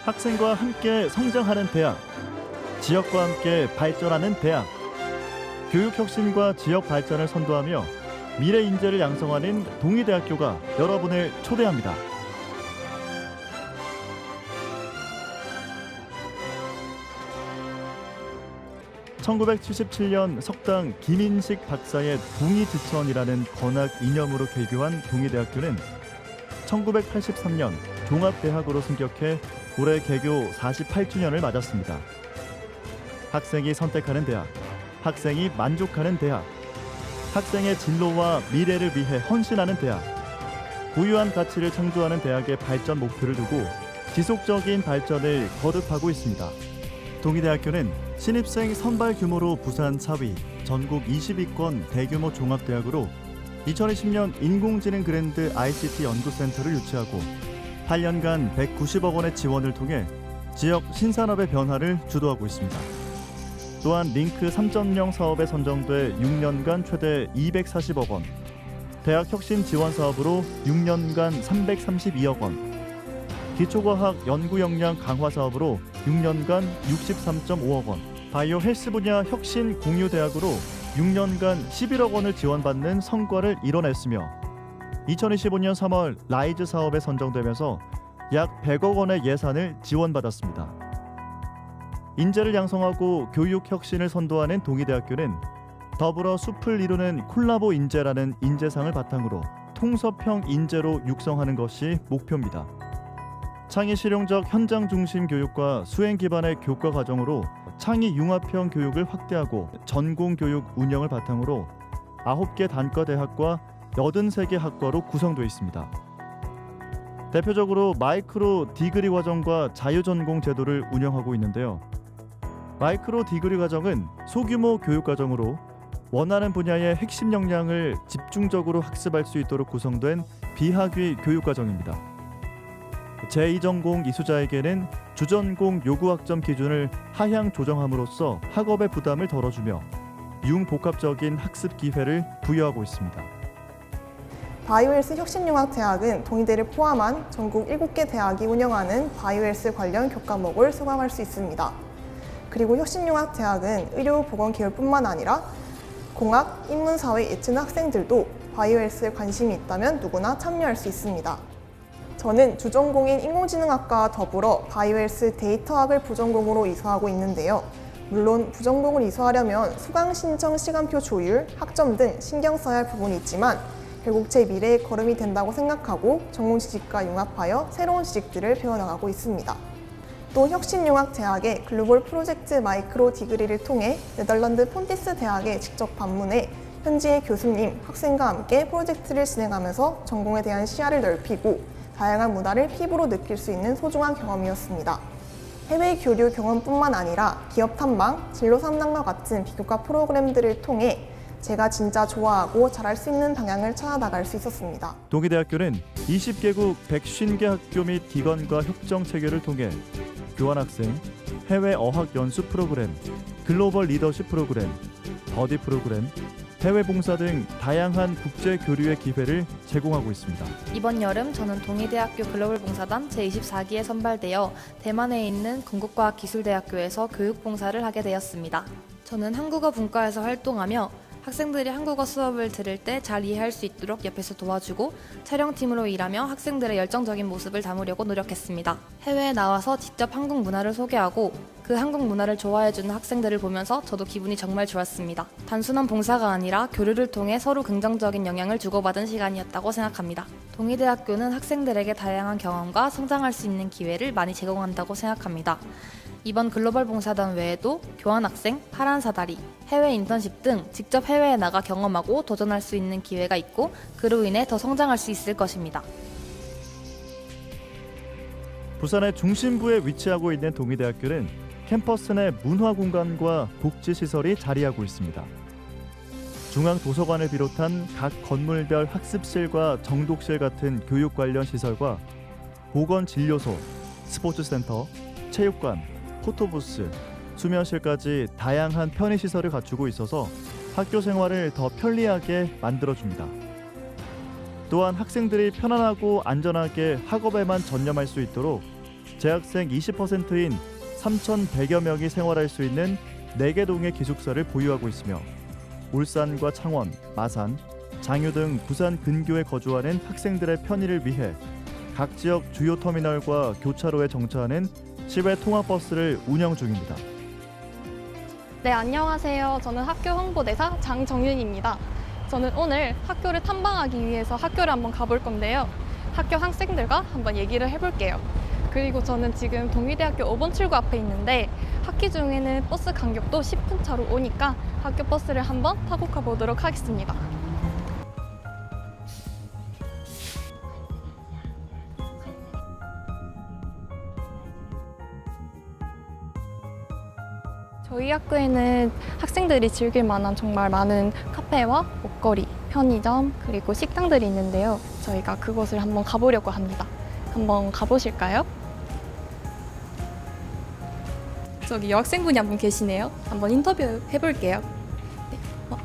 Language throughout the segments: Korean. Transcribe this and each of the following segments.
학생과 함께 성장하는 대학, 지역과 함께 발전하는 대학. 교육 혁신과 지역 발전을 선도하며 미래 인재를 양성하는 동의대학교가 여러분을 초대합니다. (1977년) 석당 김인식 박사의 동의지천이라는 건학 이념으로 개교한 동의대학교는 1983년 종합대학으로 승격해 올해 개교 48주년을 맞았습니다. 학생이 선택하는 대학, 학생이 만족하는 대학, 학생의 진로와 미래를 위해 헌신하는 대학, 고유한 가치를 창조하는 대학의 발전 목표를 두고 지속적인 발전을 거듭하고 있습니다. 동의대학교는 신입생 선발 규모로 부산 4위, 전국 20위권 대규모 종합대학으로 2020년 인공지능 그랜드 ICT 연구센터를 유치하고 8년간 190억 원의 지원을 통해 지역 신산업의 변화를 주도하고 있습니다. 또한 링크 3.0 사업에 선정돼 6년간 최대 240억 원, 대학 혁신 지원 사업으로 6년간 332억 원, 기초과학 연구 역량 강화 사업으로 6년간 63.5억 원, 바이오 헬스 분야 혁신 공유 대학으로 6년간 11억 원을 지원받는 성과를 이뤄냈으며 2025년 3월 라이즈 사업에 선정되면서 약 100억 원의 예산을 지원받았습니다. 인재를 양성하고 교육 혁신을 선도하는 동의대학교는 더불어 숲을 이루는 콜라보 인재라는 인재상을 바탕으로 통섭형 인재로 육성하는 것이 목표입니다. 창의 실용적 현장 중심 교육과 수행 기반의 교과 과정으로 창의 융합형 교육을 확대하고 전공 교육 운영을 바탕으로 9개 단과 대학과 83개 학과로 구성되어 있습니다. 대표적으로 마이크로 디그리 과정과 자유전공 제도를 운영하고 있는데요. 마이크로 디그리 과정은 소규모 교육 과정으로 원하는 분야의 핵심 역량을 집중적으로 학습할 수 있도록 구성된 비학위 교육 과정입니다. 제2전공 이수자에게는 주전공 요구 학점 기준을 하향 조정함으로써 학업의 부담을 덜어주며 융복합적인 학습 기회를 부여하고 있습니다. 바이오헬스 혁신융합대학은 동의대를 포함한 전국 7개 대학이 운영하는 바이오헬스 관련 교과목을 수강할 수 있습니다. 그리고 혁신융합대학은 의료보건 계열뿐만 아니라 공학, 인문사회 예체능 학생들도 바이오헬스에 관심이 있다면 누구나 참여할 수 있습니다. 저는 주전공인 인공지능학과와 더불어 바이오헬스 데이터학을 부전공으로 이수하고 있는데요. 물론 부전공을 이수하려면 수강 신청 시간표 조율, 학점 등 신경 써야 할 부분이 있지만 결국 제 미래의 걸음이 된다고 생각하고 전공 지식과 융합하여 새로운 지식들을 배워나가고 있습니다. 또 혁신융합대학의 글로벌 프로젝트 마이크로 디그리를 통해 네덜란드 폰티스 대학에 직접 방문해 현지의 교수님, 학생과 함께 프로젝트를 진행하면서 전공에 대한 시야를 넓히고 다양한 문화를 피부로 느낄 수 있는 소중한 경험이었습니다. 해외 교류 경험뿐만 아니라 기업 탐방, 진로 상담과 같은 비교과 프로그램들을 통해 제가 진짜 좋아하고 잘할 수 있는 방향을 찾아 나갈 수 있었습니다. 동의대학교는 20개국 150개 학교 및 기관과 협정 체결을 통해 교환학생, 해외 어학 연수 프로그램, 글로벌 리더십 프로그램, 버디 프로그램, 해외 봉사 등 다양한 국제 교류의 기회를 제공하고 있습니다. 이번 여름 저는 동의대학교 글로벌 봉사단 제24기에 선발되어 대만에 있는 건국과학기술대학교에서 교육봉사를 하게 되었습니다. 저는 한국어 분과에서 활동하며 학생들이 한국어 수업을 들을 때 잘 이해할 수 있도록 옆에서 도와주고 촬영팀으로 일하며 학생들의 열정적인 모습을 담으려고 노력했습니다. 해외에 나와서 직접 한국 문화를 소개하고 그 한국 문화를 좋아해주는 학생들을 보면서 저도 기분이 정말 좋았습니다. 단순한 봉사가 아니라 교류를 통해 서로 긍정적인 영향을 주고받은 시간이었다고 생각합니다. 동의대학교는 학생들에게 다양한 경험과 성장할 수 있는 기회를 많이 제공한다고 생각합니다. 이번 글로벌 봉사단 외에도 교환학생, 파란 사다리, 해외 인턴십 등 직접 해외에 나가 경험하고 도전할 수 있는 기회가 있고 그로 인해 더 성장할 수 있을 것입니다. 부산의 중심부에 위치하고 있는 동의대학교는 캠퍼스 내 문화공간과 복지시설이 자리하고 있습니다. 중앙도서관을 비롯한 각 건물별 학습실과 정독실 같은 교육 관련 시설과 보건진료소, 스포츠센터, 체육관, 포토부스, 수면실까지 다양한 편의시설을 갖추고 있어서 학교 생활을 더 편리하게 만들어줍니다. 또한 학생들이 편안하고 안전하게 학업에만 전념할 수 있도록 재학생 20%인 3,100여 명이 생활할 수 있는 4개 동의 기숙사를 보유하고 있으며 울산과 창원, 마산, 장유 등 부산 근교에 거주하는 학생들의 편의를 위해 각 지역 주요 터미널과 교차로에 정차하는 시외 통학버스를 운영 중입니다. 네, 안녕하세요. 저는 학교 홍보대사 장정윤입니다. 저는 오늘 학교를 탐방하기 위해서 학교를 한번 가볼 건데요. 학교 학생들과 한번 얘기를 해볼게요. 그리고 저는 지금 동의대학교 5번 출구 앞에 있는데 학기 중에는 버스 간격도 10분 차로 오니까 학교 버스를 한번 타고 가보도록 하겠습니다. 저희 학교에는 학생들이 즐길 만한 정말 많은 카페와 먹거리, 편의점, 그리고 식당들이 있는데요. 저희가 그곳을 한번 가보려고 합니다. 한번 가보실까요? 저기 여학생분이 한 분 계시네요. 한번 인터뷰 해볼게요. 네.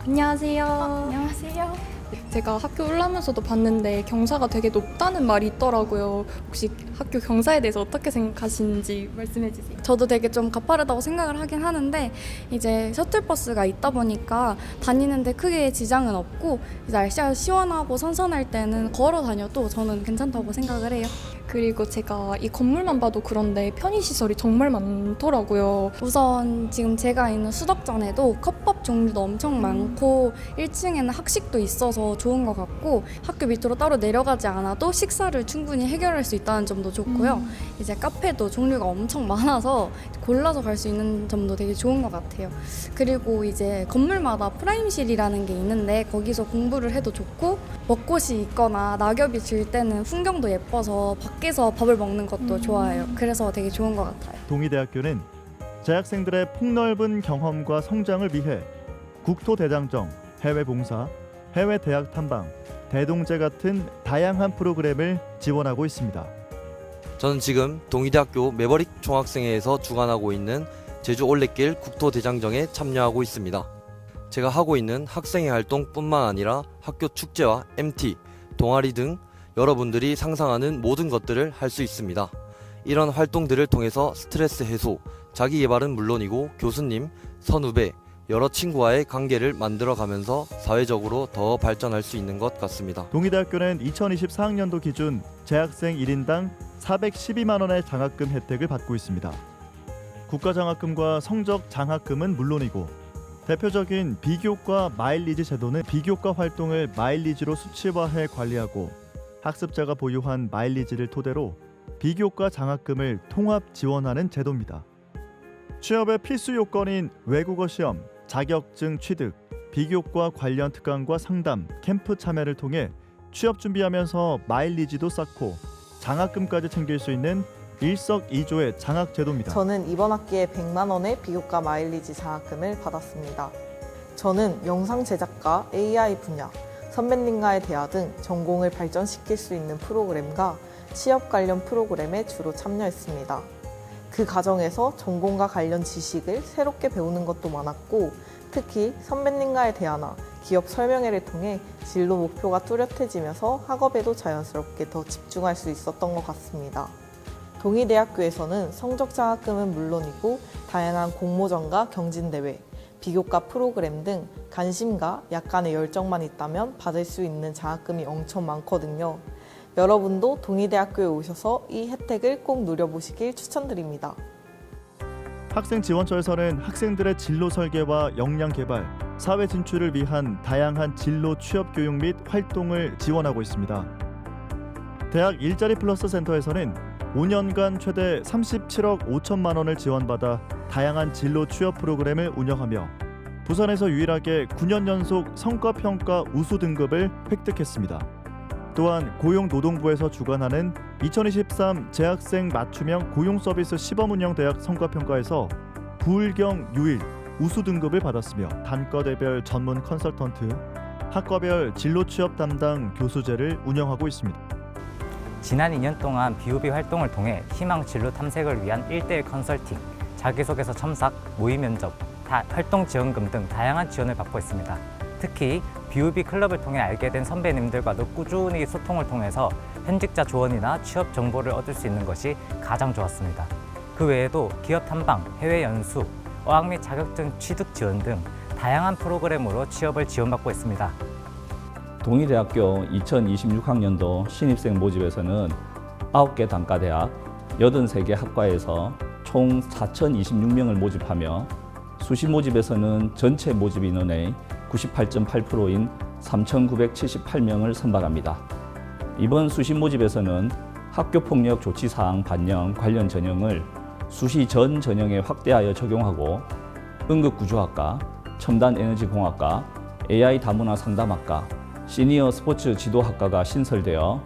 안녕하세요. 안녕하세요. 제가 학교 올라오면서도 봤는데 경사가 되게 높다는 말이 있더라고요. 혹시 학교 경사에 대해서 어떻게 생각하시는지 말씀해 주세요. 저도 되게 좀 가파르다고 생각을 하긴 하는데 이제 셔틀버스가 있다 보니까 다니는데 크게 지장은 없고 날씨가 시원하고 선선할 때는 걸어 다녀도 저는 괜찮다고 생각을 해요. 그리고 제가 이 건물만 봐도 그런데 편의시설이 정말 많더라고요. 우선 지금 제가 있는 수덕전에도 컵밥 종류도 엄청 많고 1층에는 학식도 있어서 좋은 것 같고 학교 밑으로 따로 내려가지 않아도 식사를 충분히 해결할 수 있다는 점도 좋고요. 이제 카페도 종류가 엄청 많아서 골라서 갈 수 있는 점도 되게 좋은 것 같아요. 그리고 이제 건물마다 프라임실이라는 게 있는데 거기서 공부를 해도 좋고 벚꽃이 있거나 낙엽이 질 때는 풍경도 예뻐서 밖에서 밥을 먹는 것도 좋아요. 그래서 되게 좋은 것 같아요. 동의대학교는 재학생들의 폭넓은 경험과 성장을 위해 국토대장정, 해외봉사, 해외대학 탐방, 대동제 같은 다양한 프로그램을 지원하고 있습니다. 저는 지금 동의대학교 매버릭 종합생회에서 주관하고 있는 제주 올레길 국토대장정에 참여하고 있습니다. 제가 하고 있는 학생회 활동뿐만 아니라 학교 축제와 MT, 동아리 등 여러분들이 상상하는 모든 것들을 할 수 있습니다. 이런 활동들을 통해서 스트레스 해소, 자기 개발은 물론이고 교수님, 선후배, 여러 친구와의 관계를 만들어가면서 사회적으로 더 발전할 수 있는 것 같습니다. 동의대학교는 2024학년도 기준 재학생 1인당 412만 원의 장학금 혜택을 받고 있습니다. 국가장학금과 성적장학금은 물론이고 대표적인 비교과 마일리지 제도는 비교과 활동을 마일리지로 수치화해 관리하고 학습자가 보유한 마일리지를 토대로 비교과 장학금을 통합 지원하는 제도입니다. 취업의 필수 요건인 외국어 시험, 자격증 취득, 비교과 관련 특강과 상담, 캠프 참여를 통해 취업 준비하면서 마일리지도 쌓고 장학금까지 챙길 수 있는 일석이조의 장학 제도입니다. 저는 이번 학기에 100만 원의 비교과 마일리지 장학금을 받았습니다. 저는 영상 제작과 AI 분야, 선배님과의 대화 등 전공을 발전시킬 수 있는 프로그램과 취업 관련 프로그램에 주로 참여했습니다. 그 과정에서 전공과 관련 지식을 새롭게 배우는 것도 많았고 특히 선배님과의 대화나 기업 설명회를 통해 진로 목표가 뚜렷해지면서 학업에도 자연스럽게 더 집중할 수 있었던 것 같습니다. 동의대학교에서는 성적장학금은 물론이고 다양한 공모전과 경진대회, 비교과 프로그램 등 관심과 약간의 열정만 있다면 받을 수 있는 장학금이 엄청 많거든요. 여러분도 동의대학교에 오셔서 이 혜택을 꼭 누려보시길 추천드립니다. 학생지원처에서는 학생들의 진로 설계와 역량 개발, 사회 진출을 위한 다양한 진로 취업 교육 및 활동을 지원하고 있습니다. 대학 일자리 플러스 센터에서는 5년간 최대 37억 5천만 원을 지원받아 다양한 진로 취업 프로그램을 운영하며 부산에서 유일하게 9년 연속 성과평가 우수 등급을 획득했습니다. 또한 고용노동부에서 주관하는 2023 재학생 맞춤형 고용서비스 시범운영대학 성과평가에서 부울경 유일 우수 등급을 받았으며 단과대별 전문 컨설턴트, 학과별 진로취업 담당 교수제를 운영하고 있습니다. 지난 2년 동안 BUB 활동을 통해 희망 진로 탐색을 위한 1:1 컨설팅, 자기소개서 첨삭, 모의 면접, 활동 지원금 등 다양한 지원을 받고 있습니다. 특히 BUB 클럽을 통해 알게 된 선배님들과도 꾸준히 소통을 통해서 현직자 조언이나 취업 정보를 얻을 수 있는 것이 가장 좋았습니다. 그 외에도 기업 탐방, 해외 연수, 어학 및 자격증 취득 지원 등 다양한 프로그램으로 취업을 지원받고 있습니다. 동의대학교 2026학년도 신입생 모집에서는 9개 단과대학, 83개 학과에서 총 4,026명을 모집하며 수시 모집에서는 전체 모집 인원의 98.8%인 3,978명을 선발합니다. 이번 수시 모집에서는 학교폭력 조치사항 반영 관련 전형을 수시 전 전형에 확대하여 적용하고 응급구조학과, 첨단에너지공학과, AI 다문화 상담학과, 시니어 스포츠 지도학과가 신설되어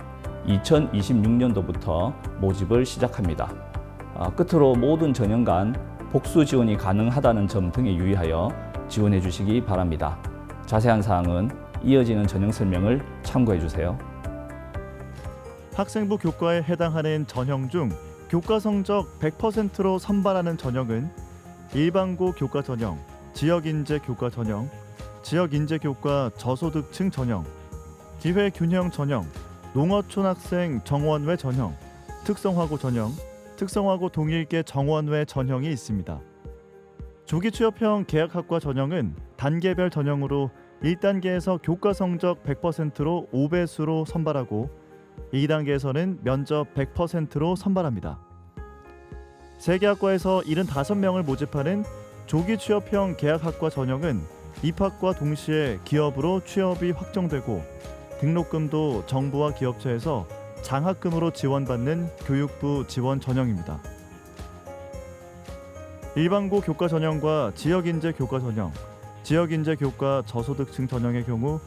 2026년도부터 모집을 시작합니다. 끝으로 모든 전형 간 복수 지원이 가능하다는 점 등에 유의하여 지원해 주시기 바랍니다. 자세한 사항은 이어지는 전형 설명을 참고해 주세요. 학생부 교과에 해당하는 전형 중 교과 성적 100%로 선발하는 전형은 일반고 교과 전형, 지역인재 교과 전형, 지역인재 교과 저소득층 전형, 기회균형 전형, 농어촌 학생 정원외 전형, 특성화고 전형, 특성화고 동일계 정원외 전형이 있습니다. 조기 취업형 계약학과 전형은 단계별 전형으로 1단계에서 교과 성적 100%로 5배수로 선발하고 2단계에서는 면접 100%로 선발합니다. 3개 학과에서 75명을 모집하는 조기 취업형 계약학과 전형은 입학과 동시에 기업으로 취업이 확정되고 등록금도 정부와 기업체에서 장학금으로 지원받는 교육부 지원 전형입니다. 일반고 교과 전형과 지역인재 교과 전형, 지역인재 교과 저소득층 전형의 경우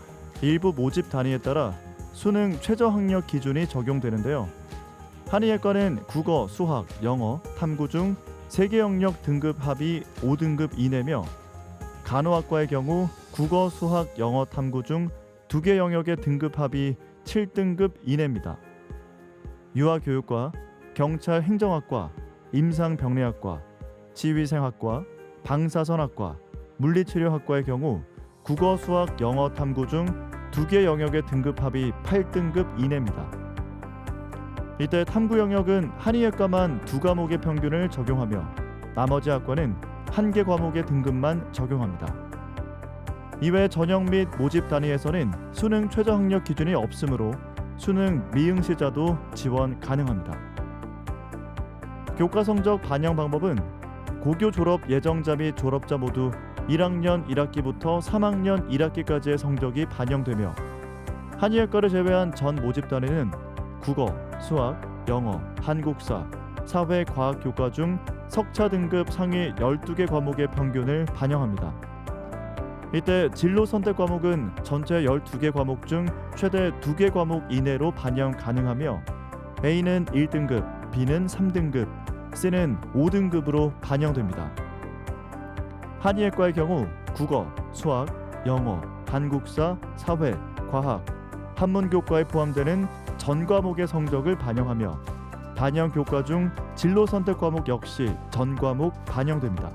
일부 모집 단위에 따라 수능 최저학력 기준이 적용되는데요. 한의예과는 국어, 수학, 영어, 탐구 중 3개 영역 등급 합이 5등급 이내며 간호학과의 경우 국어, 수학, 영어, 탐구 중 2개 영역의 등급 합이 7등급 이내입니다. 유아교육과, 경찰 행정학과, 임상병리학과, 치위생학과, 방사선학과, 물리치료학과의 경우 국어, 수학, 영어, 탐구 중 2개 영역의 등급 합이 8등급 이내입니다. 이때 탐구 영역은 한의예과만 2과목의 평균을 적용하며 나머지 학과는 1개 과목의 등급만 적용합니다. 이외 전형 및 모집 단위에서는 수능 최저학력 기준이 없으므로 수능 미응시자도 지원 가능합니다. 교과 성적 반영 방법은 고교 졸업 예정자 및 졸업자 모두 1학년 1학기부터 3학년 1학기까지의 성적이 반영되며 한의예과를 제외한 전 모집 단위는 국어, 수학, 영어, 한국사, 사회, 과학 교과 중 석차 등급 상위 12개 과목의 평균을 반영합니다. 이때 진로 선택 과목은 전체 12개 과목 중 최대 2개 과목 이내로 반영 가능하며 A는 1등급, B는 3등급, C는 5등급으로 반영됩니다. 한의예과의 경우 국어, 수학, 영어, 한국사, 사회, 과학, 한문교과에 포함되는 전 과목의 성적을 반영하며 반영 교과 중 진로 선택 과목 역시 전 과목 반영됩니다.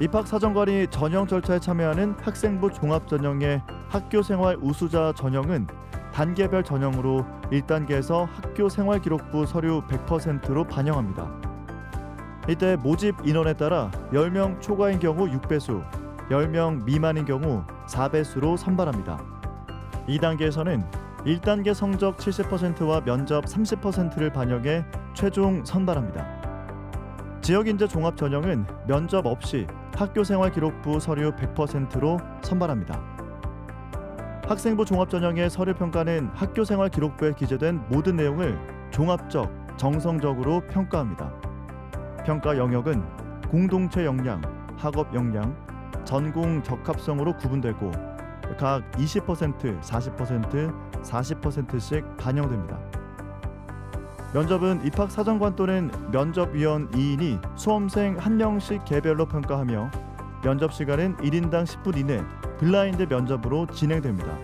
입학 사정관이 전형 절차에 참여하는 학생부 종합 전형의 학교 생활 우수자 전형은 단계별 전형으로 1단계에서 학교 생활 기록부 서류 100%로 반영합니다. 이때 모집 인원에 따라 10명 초과인 경우 6배수, 10명 미만인 경우 4배수로 선발합니다. 2단계에서는 1단계 성적 70%와 면접 30%를 반영해 최종 선발합니다. 지역인재 종합 전형은 면접 없이 학교생활 기록부 서류 100%로 선발합니다. 학생부 종합 전형의 서류 평가는 학교생활 기록부에 기재된 모든 내용을 종합적, 정성적으로 평가합니다. 평가 영역은 공동체 역량, 학업 역량, 전공 적합성으로 구분되고 각 20%, 40%, 40%씩 반영됩니다. 면접은 입학 사정관 또는 면접위원 2인이 수험생 1명씩 개별로 평가하며 면접 시간은 1인당 10분 이내 블라인드 면접으로 진행됩니다.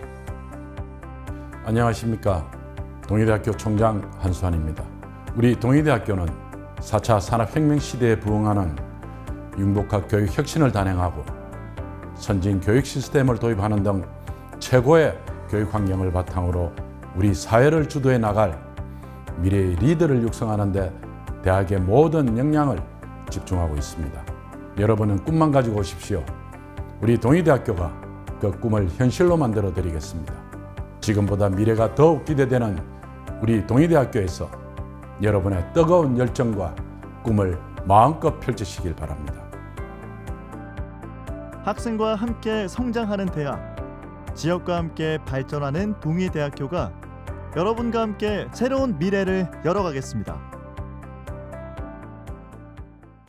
안녕하십니까. 동의대학교 총장 한수환입니다. 우리 동의대학교는 4차 산업혁명 시대에 부응하는 융복합 교육 혁신을 단행하고 선진 교육 시스템을 도입하는 등 최고의 교육 환경을 바탕으로 우리 사회를 주도해 나갈 미래의 리더를 육성하는 데 대학의 모든 역량을 집중하고 있습니다. 여러분은 꿈만 가지고 오십시오. 우리 동의대학교가 그 꿈을 현실로 만들어 드리겠습니다. 지금보다 미래가 더욱 기대되는 우리 동의대학교에서 여러분의 뜨거운 열정과 꿈을 마음껏 펼치시길 바랍니다. 학생과 함께 성장하는 대학, 지역과 함께 발전하는 동의대학교가 여러분과 함께 새로운 미래를 열어가겠습니다.